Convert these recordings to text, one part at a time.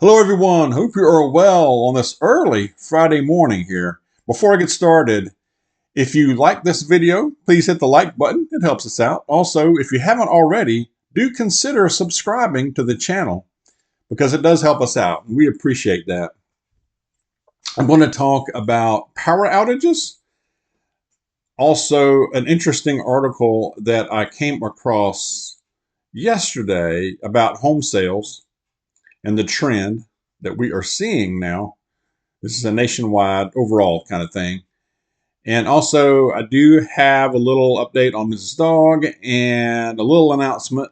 Hello, everyone. Hope you are well on this early Friday morning here. Before I get started, if you like this video, please hit the like button. It helps us out. Also, if you haven't already, do consider subscribing to the channel because it does help us out. We appreciate that. I'm going to talk about power outages. Also, an interesting article that I came across yesterday about home sales and the trend that we are seeing now. This is a nationwide overall kind of thing. And also, I do have a little update on Mrs. Dawg and a little announcement,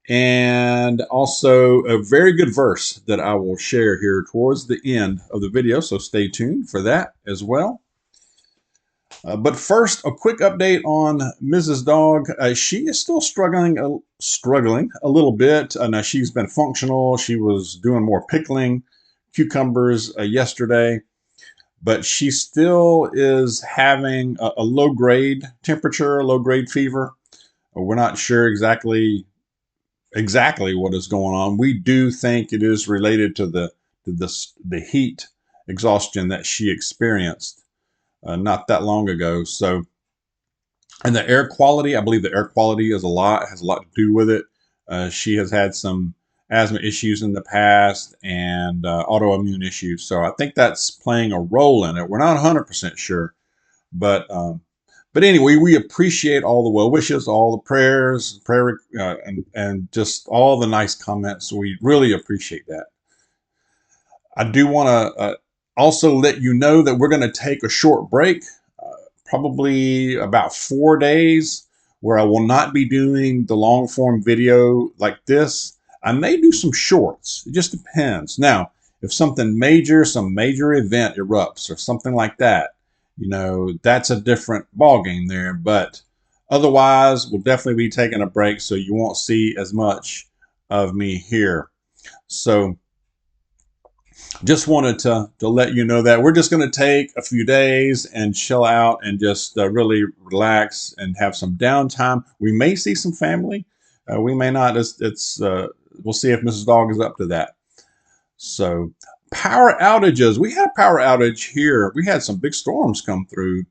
and also a very good verse that I will share here towards the end of the video. So stay tuned for that as well. But first, a quick update on Mrs. Dawg. She is still struggling a little bit. Now she's been functional. She was doing more pickling cucumbers yesterday, but she still is having a low grade temperature, low grade fever. We're not sure exactly what is going on. We do think it is related to the heat exhaustion that she experienced not that long ago. So, and the air quality, I believe the air quality has a lot to do with it. She has had some asthma issues in the past and autoimmune issues. So I think that's playing a role in it. We're not 100% sure, but anyway, we appreciate all the well wishes, all the prayers, and just all the nice comments. We really appreciate that. I do want to also let you know that we're going to take a short break, probably about 4 days, where I will not be doing the long form video like this. I may do some shorts. It just depends. Now, if something major, some major event erupts or something like that, that's a different ballgame there. But otherwise, we'll definitely be taking a break, so you won't see as much of me here. So just wanted to let you know that we're just going to take a few days and chill out and just really relax and have some downtime. We may see some family. We may not. We'll see if Mrs. Dawg is up to that. So power outages. We had a power outage here. We had some big storms come through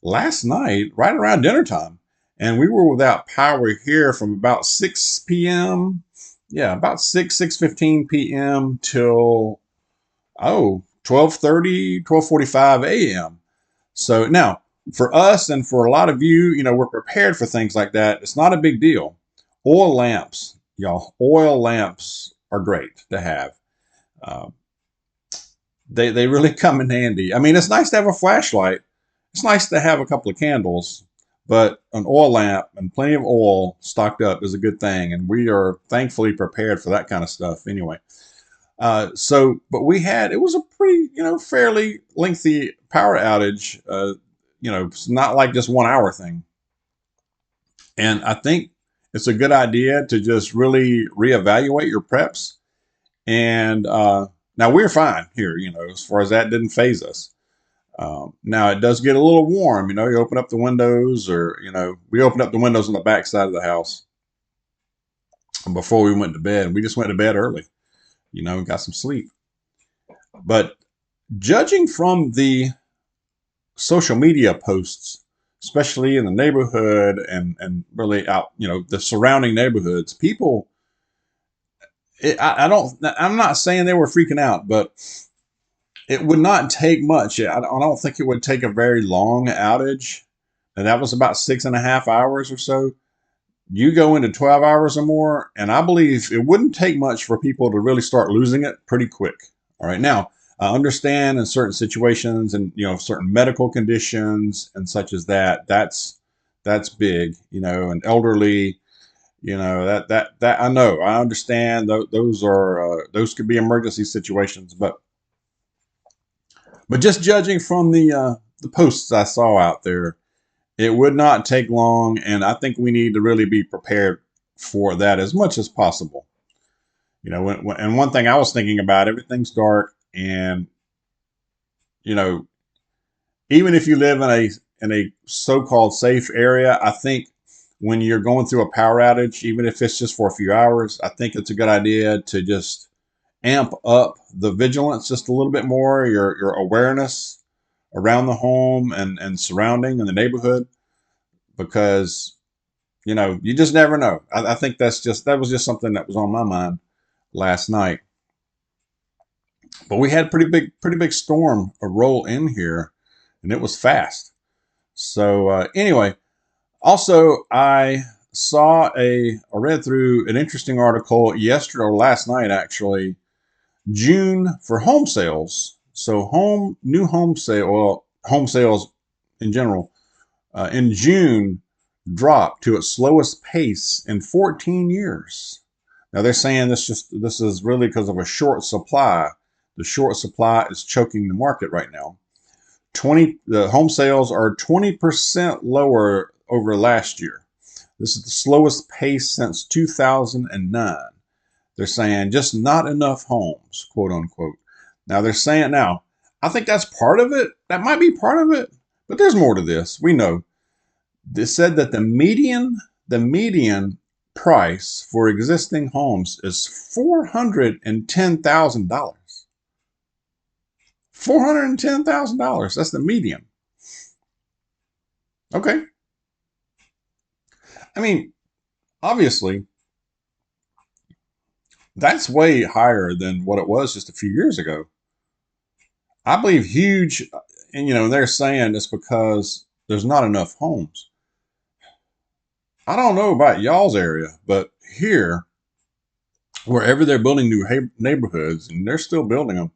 last night, right around dinner time. And we were without power here from about 6 p.m. Yeah, about 6:15 p.m. till 12:45 a.m. So now for us and for a lot of you, we're prepared for things like that. It's not a big deal. Oil lamps, y'all, oil lamps are great to have. Uh, they really come in handy. I mean, it's nice to have a flashlight. It's nice to have a couple of candles, but an oil lamp and plenty of oil stocked up is a good thing. And we are thankfully prepared for that kind of stuff anyway. But it was a pretty, fairly lengthy power outage. It's not like just 1 hour thing. And I think it's a good idea to just really reevaluate your preps. And now we're fine here, as far as that didn't phase us. Now it does get a little warm, you open up the windows we opened up the windows on the back side of the house before we went to bed. We just went to bed early. Got some sleep. But judging from the social media posts, especially in the neighborhood and really out, the surrounding neighborhoods, people, I'm not saying they were freaking out, but it would not take much. I don't think it would take a very long outage. And that was about 6.5 hours or so. You go into 12 hours or more, and I believe it wouldn't take much for people to really start losing it pretty quick. All right. Now, I understand in certain situations and, certain medical conditions and such as that's big, and elderly, that I know, I understand those could be emergency situations, but just judging from the posts I saw out there, it would not take long, and I think we need to really be prepared for that as much as possible. And one thing I was thinking about, everything's dark, and even if you live in a so-called safe area, I think when you're going through a power outage, even if it's just for a few hours, I think it's a good idea to just amp up the vigilance just a little bit more, your awareness around the home and surrounding in the neighborhood, because you just never know. I think that was just something that was on my mind last night. But we had pretty big storm roll in here, and it was fast. So anyway, also I read through an interesting article yesterday or last night actually. June for home sales. So home sales in general in June dropped to its slowest pace in 14 years. Now they're saying this is really because of a short supply. The short supply is choking the market right now. The home sales are 20% lower over last year. This is the slowest pace since 2009. They're saying just not enough homes, quote unquote. Now I think that's part of it. That might be part of it, but there's more to this. We know. They said that the median price for existing homes is $410,000. $410,000. That's the median. Okay. I mean, obviously, that's way higher than what it was just a few years ago. I believe huge, and they're saying it's because there's not enough homes. I don't know about y'all's area, but here, wherever they're building new neighborhoods, and they're still building them,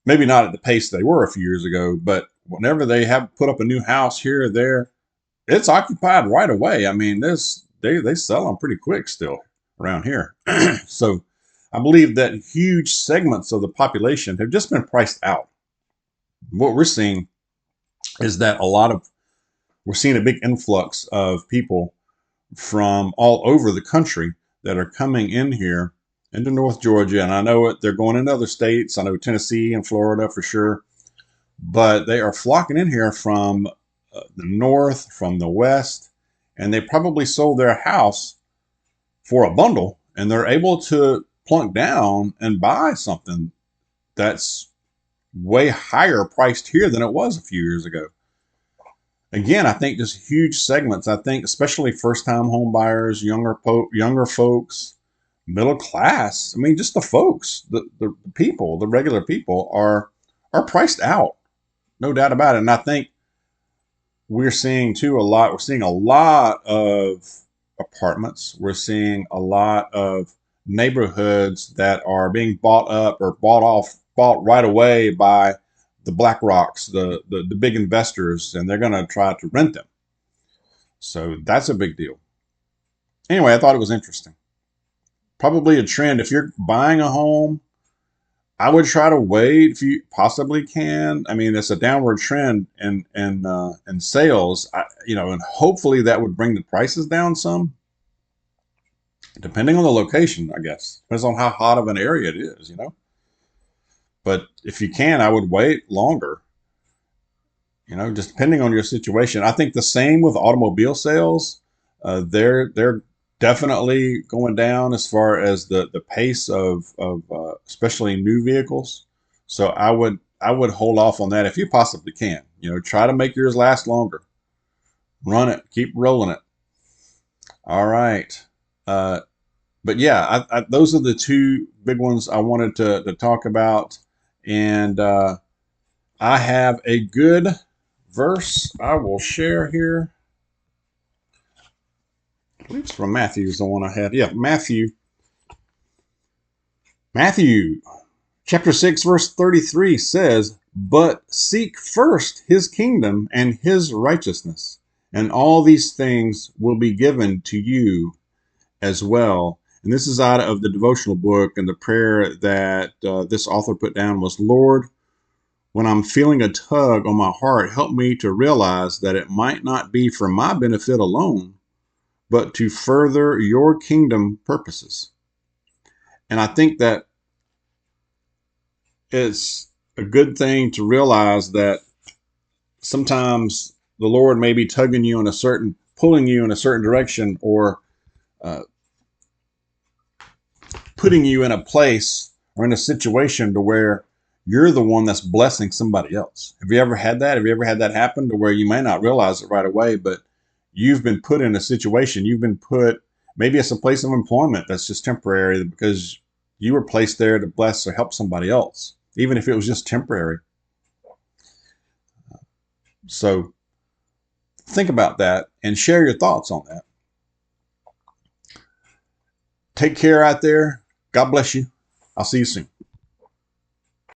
maybe not at the pace they were a few years ago, but whenever they have put up a new house here or there, it's occupied right away. I mean, they sell them pretty quick still around here. So I believe that huge segments of the population have just been priced out. What we're seeing is that we're seeing a big influx of people from all over the country that are coming in here into North Georgia. And I know they're going into other states. I know Tennessee and Florida for sure. But they are flocking in here from the north, from the west, and they probably sold their house for a bundle, and they're able to plunk down and buy something that's way higher priced here than it was a few years ago. Again, I think just huge segments. I think especially first-time home buyers, younger folks, middle class. I mean, just the folks, the people, the regular people are priced out, no doubt about it. And I think we're seeing a lot of apartments. We're seeing a lot of neighborhoods that are being bought up or bought right away by the BlackRocks, the big investors, and they're going to try to rent them. So that's a big deal. Anyway, I thought it was interesting. Probably a trend. If you're buying a home, I would try to wait if you possibly can. I mean, it's a downward trend in sales, and hopefully that would bring the prices down some, depending on the location, I guess. Depends on how hot of an area it is, But if you can, I would wait longer, just depending on your situation. I think the same with automobile sales. They're definitely going down as far as the pace of especially new vehicles. So I would hold off on that if you possibly can. Try to make yours last longer. Run it, keep rolling it. All right. But yeah, those are the two big ones I wanted to talk about. And I have a good verse I will share here. I believe it's from Matthew is the one I had. Yeah, Matthew chapter 6, verse 33 says, "But seek first his kingdom and his righteousness, and all these things will be given to you as well." And this is out of the devotional book, and the prayer that this author put down was, "Lord, when I'm feeling a tug on my heart, help me to realize that it might not be for my benefit alone, but to further your kingdom purposes." And I think that it's a good thing to realize that sometimes the Lord may be pulling you in a certain direction, or putting you in a place or in a situation to where you're the one that's blessing somebody else. Have you ever had that? Have you ever had that happen to where you may not realize it right away, but you've been put in a situation, you've been put, maybe it's a place of employment that's just temporary because you were placed there to bless or help somebody else, even if it was just temporary. So think about that and share your thoughts on that. Take care out there. God bless you. I'll see you soon.